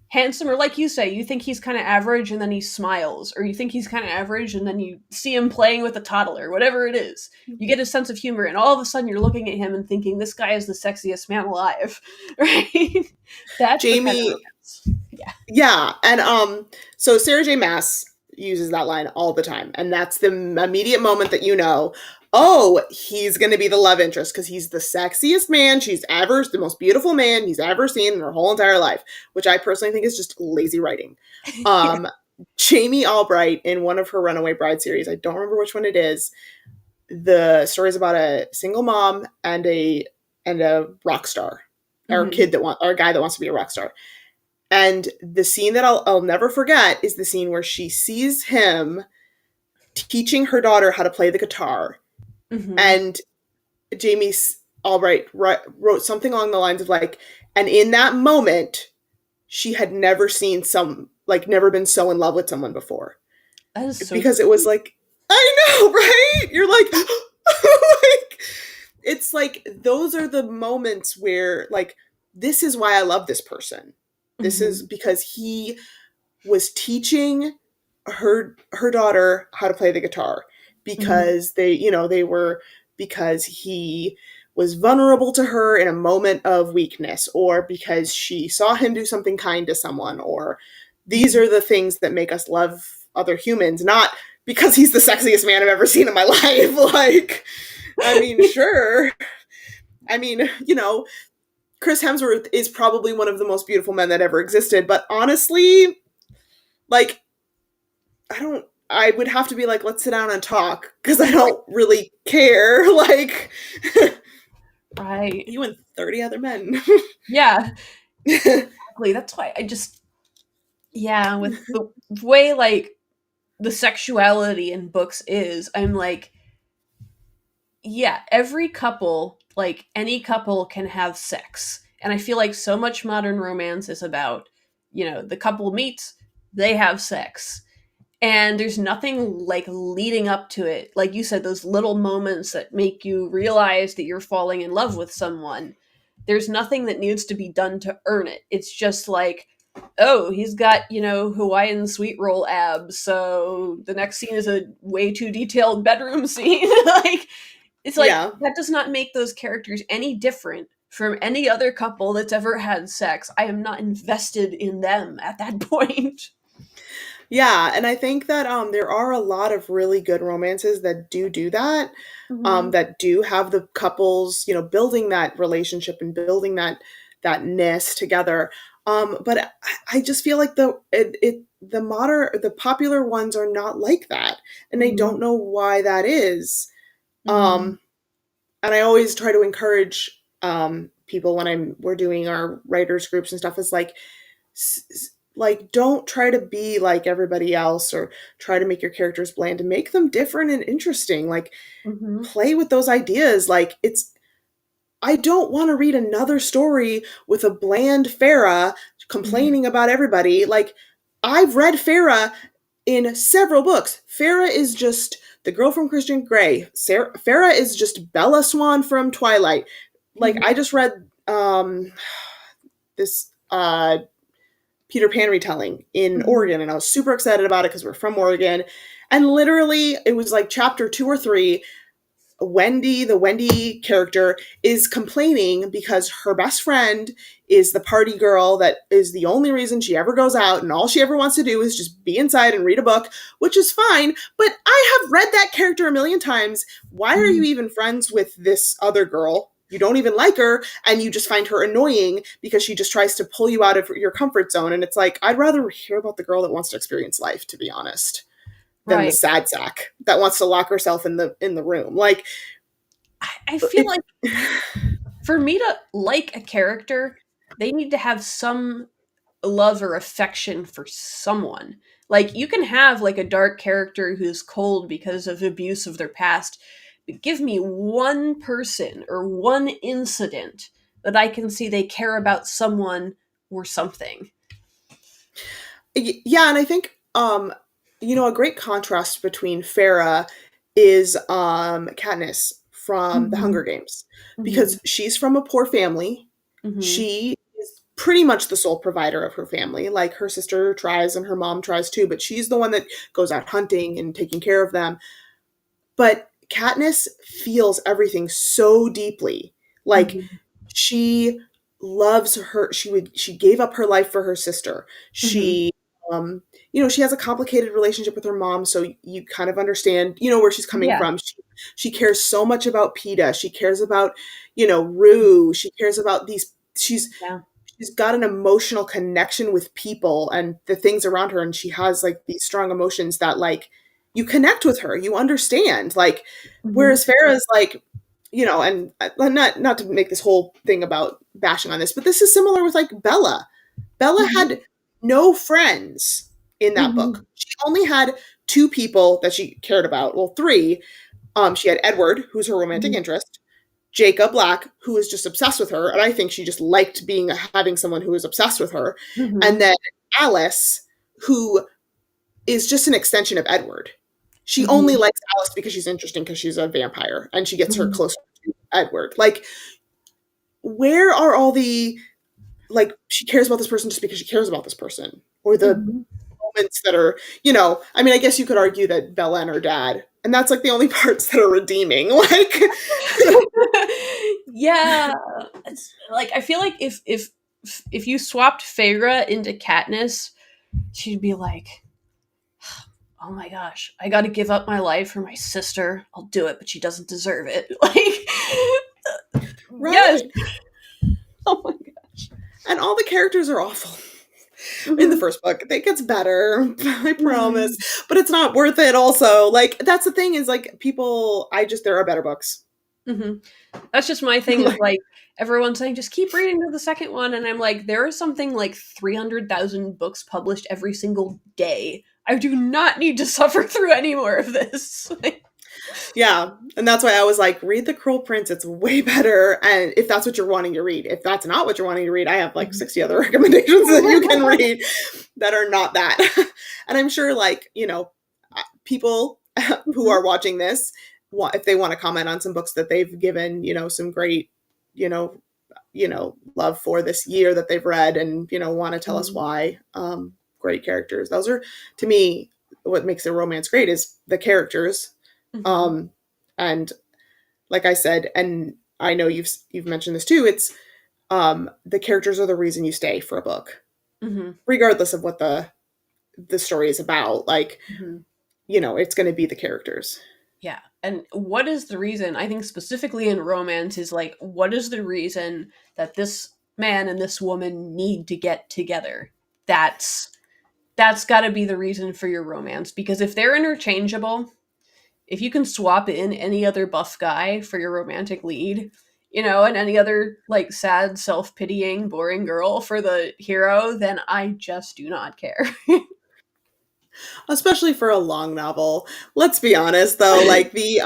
handsome, or like you say, you think he's kind of average and then he smiles, or you think he's kind of average and then you see him playing with a toddler, whatever it is. You get a sense of humor, and all of a sudden you're looking at him and thinking, this guy is the sexiest man alive. Right? That's the kind of Jamie, romance. Yeah. yeah, and so Sarah J. Mass uses that line all the time, and that's the immediate moment that oh, he's going to be the love interest because he's the sexiest man she's ever, the most beautiful man he's ever seen in her whole entire life, which I personally think is just lazy writing. Yeah. Um, Jamie Albright in one of her Runaway Bride series, I don't remember which one it is. The story is about a single mom and a rock star, or a Hmm. kid that want or a guy that wants to be a rock star. And the scene that I'll never forget is the scene where she sees him teaching her daughter how to play the guitar. Hmm. And Jamie Albright wrote something along the lines of like, and in that moment, she had never seen never been so in love with someone before. That is so Because it was sweet. like, I know, right? You're like, like, it's like, those are the moments where, like, this is why I love this person. This is Hmm. because he was teaching her daughter how to play the guitar Hmm. because they were because he was vulnerable to her in a moment of weakness, or because she saw him do something kind to someone, or these Hmm. are the things that make us love other humans, not because he's the sexiest man I've ever seen in my life. Like, I mean, sure. I mean, Chris Hemsworth is probably one of the most beautiful men that ever existed, but honestly, like, I would have to be like, let's sit down and talk because I don't really care. Like, Right. you and 30 other men. Yeah. Exactly. That's why I just yeah, with the way like the sexuality in books is, I'm like, yeah, every couple, like any couple can have sex. And I feel like so much modern romance is about, the couple meets, they have sex. And there's nothing like leading up to it. Like you said, those little moments that make you realize that you're falling in love with someone. There's nothing that needs to be done to earn it. It's just like, oh, he's got, Hawaiian sweet roll abs. So the next scene is a way too detailed bedroom scene. Like, it's like Yeah. that does not make those characters any different from any other couple that's ever had sex. I am not invested in them at that point. Yeah, and I think that there are a lot of really good romances that do that, Mhm. that do have the couples, building that relationship and building that ness together. But I just feel like the popular ones are not like that, and I Mhm. don't know why that is. Mhm. Um, and I always try to encourage people when we're doing our writers groups and stuff is like like don't try to be like everybody else or try to make your characters bland and make them different and interesting, like Mhm. play with those ideas. Like I don't want to read another story with a bland Farah Mhm. complaining about everybody. Like I've read Farah in several books. Farah is just the girl from Christian Grey. Farah is just Bella Swan from Twilight. Like Mhm. I just read this Peter Pan retelling in Mhm. Oregon, and I was super excited about it because we're from Oregon. And literally, it was like chapter 2 or 3. The Wendy character, is complaining because her best friend is the party girl that is the only reason she ever goes out, and all she ever wants to do is just be inside and read a book, which is fine. But I have read that character a million times. Why are you Mhm. even friends with this other girl? You don't even like her, and you just find her annoying because she just tries to pull you out of your comfort zone. And it's like, I'd rather hear about the girl that wants to experience life, to be honest, than the Right. sad sack that wants to lock herself in the room. Like I feel it, like for me to like a character, they need to have some love or affection for someone. Like you can have like a dark character who's cold because of abuse of their past, but give me one person or one incident that I can see they care about someone or something. yeah, and I think a great contrast between Farah is Katniss from the Hunger Mhm. Games, Mhm. because she's from a poor family. Mhm. She is pretty much the sole provider of her family. Like her sister tries and her mom tries too, but she's the one that goes out hunting and taking care of them. But Katniss feels everything so deeply. Like Mhm. she loves her she gave up her life for her sister. Mhm. Um she has a complicated relationship with her mom, so you kind of understand, where she's coming Yeah. from. She cares so much about Peta. She cares about, Rue. She cares about these Yeah. she's got an emotional connection with people and the things around her, and she has like these strong emotions that like you connect with her, you understand, like Mhm. whereas Farrah's like, and not to make this whole thing about bashing on this, but this is similar with like Bella Mhm. had no friends in that book. Mhm. She only had two people that she cared about, well, three. She had Edward, who's her romantic Mhm. interest, Jacob Black, who was just obsessed with her, and I think she just liked having someone who was obsessed with her, and Mhm. then Alice, who is just an extension of Edward. She only Mhm. likes Alice because she's interesting because she's a vampire, and she gets her Mhm. closer to Edward. Like, where are all the like she cares about this person just because she cares about this person, or the Mhm. moments that are, I mean, I guess you could argue that Bella and her dad, and that's like the only parts that are redeeming. Like, Yeah, it's like I feel like if you swapped Feyre into Katniss, she'd be like, "Oh my gosh, I got to give up my life for my sister. I'll do it, but she doesn't deserve it." Like, yes. right? Oh my god. And all the characters are awful in the Mhm. first book. It gets better, I promise. Mhm. But it's not worth it also. Like that's the thing is like people there are better books. Mhm. That's just my thing with like everyone saying just keep reading to the second one, and I'm like there is something like 300,000 books published every single day. I do not need to suffer through any more of this. Yeah. And that's why I was like, read The Cruel Prince. It's way better. And if that's what you're wanting to read, if that's not what you're wanting to read, I have like Mhm. 60 other recommendations that you can read that are not that. And I'm sure, like, people who Mhm. are watching this, if they want to comment on some books that they've given, some great, you know, love for this year that they've read, and, want to tell us Mhm. why. Great characters. Those are, to me, what makes a romance great is the characters. Mhm. um, and like I said, and I know you've mentioned this too. It's the characters are the reason you stay for a book, Hmm. regardless of what the story is about. Like, Hmm. it's going to be the characters. Yeah. And what is the reason? I think specifically in romance is like, what is the reason that this man and this woman need to get together? That's that's got to be the reason for your romance, because if they're interchangeable, if you can swap in any other buff guy for your romantic lead, and any other like sad, self-pitying, boring girl for the hero, then I just do not care. Especially for a long novel. Let's be honest though, like the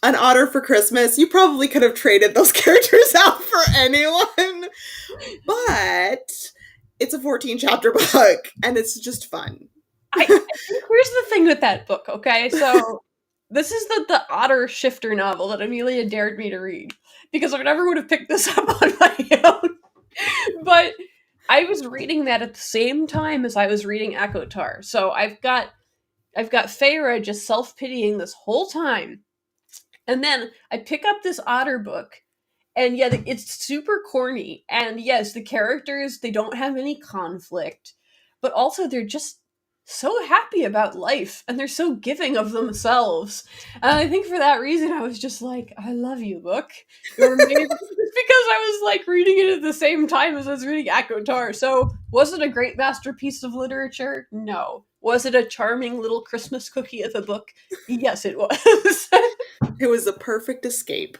An Otter for Christmas, you probably could have traded those characters out for anyone. But it's a 14 chapter book and it's just fun. I think here's the thing with that book, okay? So this is the Otter Shifter novel that Amelia dared me to read, because I never would have picked this up on my own. But I was reading that at the same time as I was reading Ekotar. So I've got Feyre just self-pitying this whole time. And then I pick up this Otter book, and yet it's super corny. And yes, the characters, they don't have any conflict, but also they're just so happy about life and they're so giving of themselves. And I think for that reason I was just like, I love you, book. You're amazing. It's because I was like reading it at the same time as I was reading Akotar. So was it a great masterpiece of literature? No. Was it a charming little Christmas cookie of a book? Yes, it was. It was a perfect escape.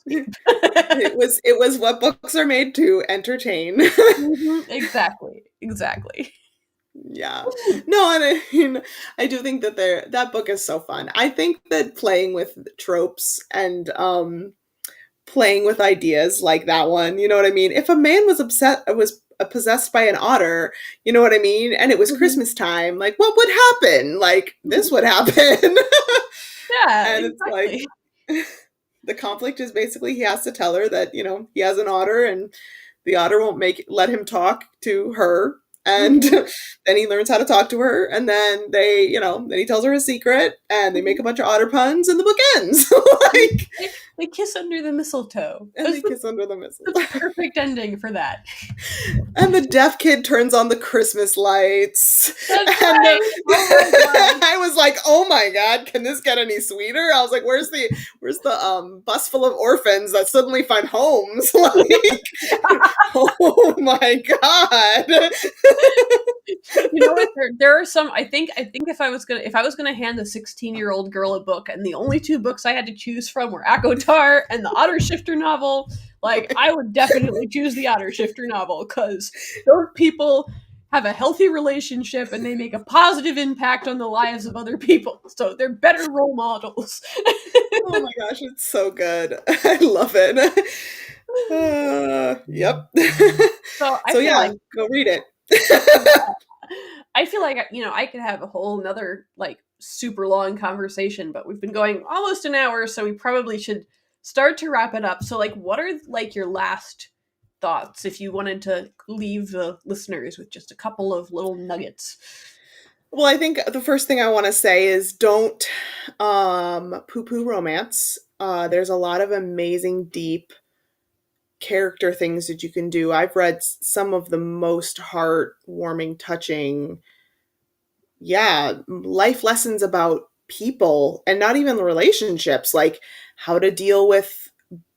It was what books are made to entertain. Mhm, exactly. Exactly. Yeah. No, and I mean, I do think that that book is so fun. I think that playing with tropes and playing with ideas like that one, you know what I mean? If a man was possessed by an otter, you know what I mean? And it was Mhm. Christmas time, like what would happen? Like this would happen. Yeah, And it's like exactly. the conflict is basically he has to tell her that, he has an otter and the otter won't let him talk to her. And Mhm, then he learns how to talk to her, and then then he tells her a secret, and they make a mhm. bunch of otter puns, and the book ends. Like, They kiss under the mistletoe. and they kiss under the mistletoe. That's a perfect ending for that. And the deaf kid turns on the Christmas lights. That's And right! Oh my god. I was like, "Oh my god, can this get any sweeter?" I was like, "Where's the bus full of orphans that suddenly find homes?" Like, oh my god. You know what? There are some. I think if I was gonna hand a 16-year-old girl a book, and the only two books I had to choose from were Akotar and the Otter Shifter novel, like I would definitely choose the Otter Shifter novel, because those people have a healthy relationship and they make a positive impact on the lives of other people. So they're better role models. Oh my gosh, it's so good. I love it. Yep. So I So feel yeah, like go read it. I feel like I could have a whole another like super long conversation, but we've been going almost an hour, so we probably should start to wrap it up. So like what are like your last thoughts if you wanted to leave the listeners with just a couple of little nuggets? Well, I think the first thing I want to say is don't poo-poo romance. There's a lot of amazing, deep character things that you can do. I've read some of the most heartwarming, touching, yeah, life lessons about people and not even the relationships, like how to deal with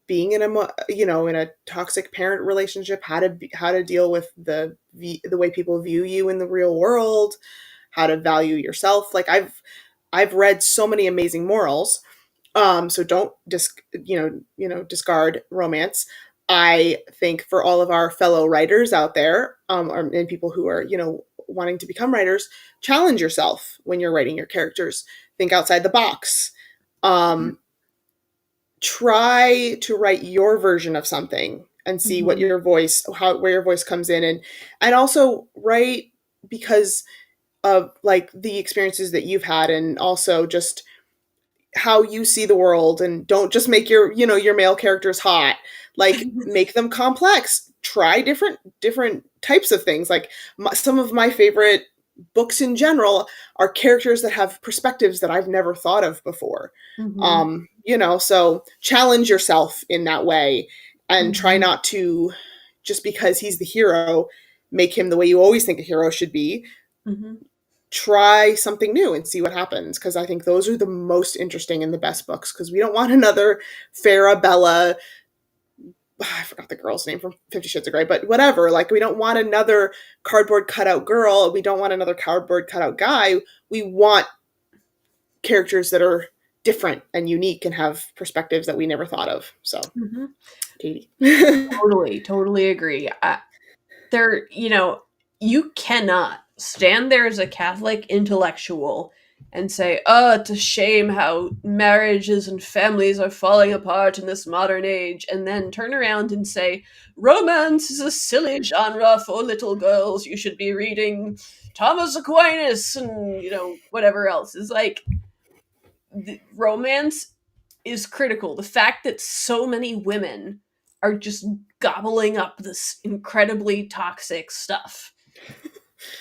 being in a toxic parent relationship, how to deal with the way people view you in the real world, how to value yourself. Like I've read so many amazing morals. So don't discard romance. I think for all of our fellow writers out there, and people who are wanting to become writers, challenge yourself when you're writing your characters. Think outside the box. Um, Try to write your version of something and see what Mhm. your voice how where your voice comes in, and also write because of like the experiences that you've had, and also just how you see the world, and don't just make your male characters hot. Like make them complex. Try different types of things. Like some of my favorite books in general are characters that have perspectives that I've never thought of before. Mm-hmm. So challenge yourself in that way and try Mm-hmm. not to, just because he's the hero, make him the way you always think a hero should be. Mm-hmm. Try something new and see what happens, because I think those are the most interesting and the best books, because we don't want another Farabella. I forgot the girl's name from 50 Shades of Grey, but whatever. Like, we don't want another cardboard cutout girl. We don't want another cardboard cutout guy. We want characters that are different and unique and have perspectives that we never thought of. So, Mm-hmm. Katie. Totally, totally agree. There, you cannot stand there as a Catholic intellectual and say, "Oh, it's a shame how marriages and families are falling apart in this modern age," and then turn around and say, "Romance is a silly genre for little girls. You should be reading Thomas Aquinas and whatever else." Is like romance is critical. The fact that so many women are just gobbling up this incredibly toxic stuff,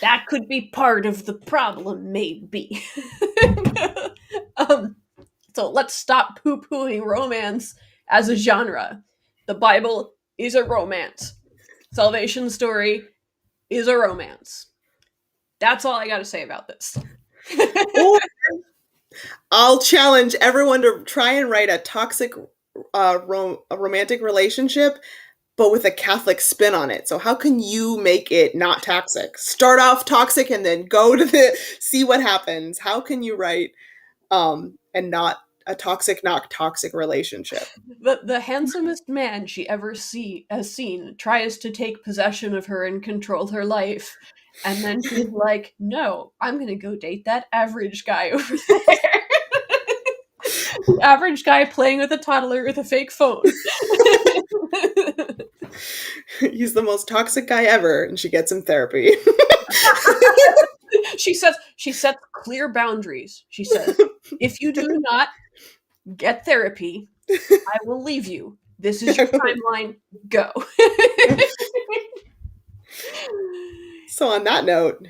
that could be part of the problem, maybe. um, so let's stop poo-pooing romance as a genre. The Bible is a romance. Salvation story is a romance. That's all I got to say about this. Or I'll challenge everyone to try and write a toxic a romantic relationship, but with a Catholic spin on it. So how can you make it not toxic? Start off toxic and then go to the see what happens. How can you write and not a toxic, not toxic relationship? The handsomest man she ever has seen tries to take possession of her and control her life, and then she's like, "No, I'm gonna go date that average guy over there." The average guy playing with a toddler with a fake phone. He's the most toxic guy ever, and she gets him therapy. She sets clear boundaries. She says, "If you do not get therapy, I will leave you. This is your timeline. Go." So on that note,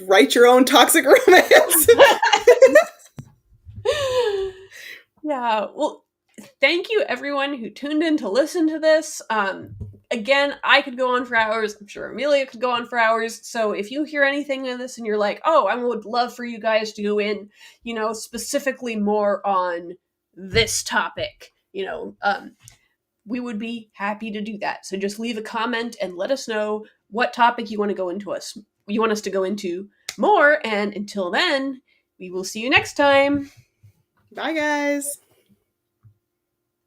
write your own toxic romance. Yeah, well, thank you everyone who tuned in to listen to this. Again, I could go on for hours. I'm sure Amelia could go on for hours. So if you hear anything in this and you're like, "Oh, I would love for you guys to go in, specifically more on this topic," we would be happy to do that. So just leave a comment and let us know what topic you want us to go into more. And until then, we will see you next time. Bye, guys.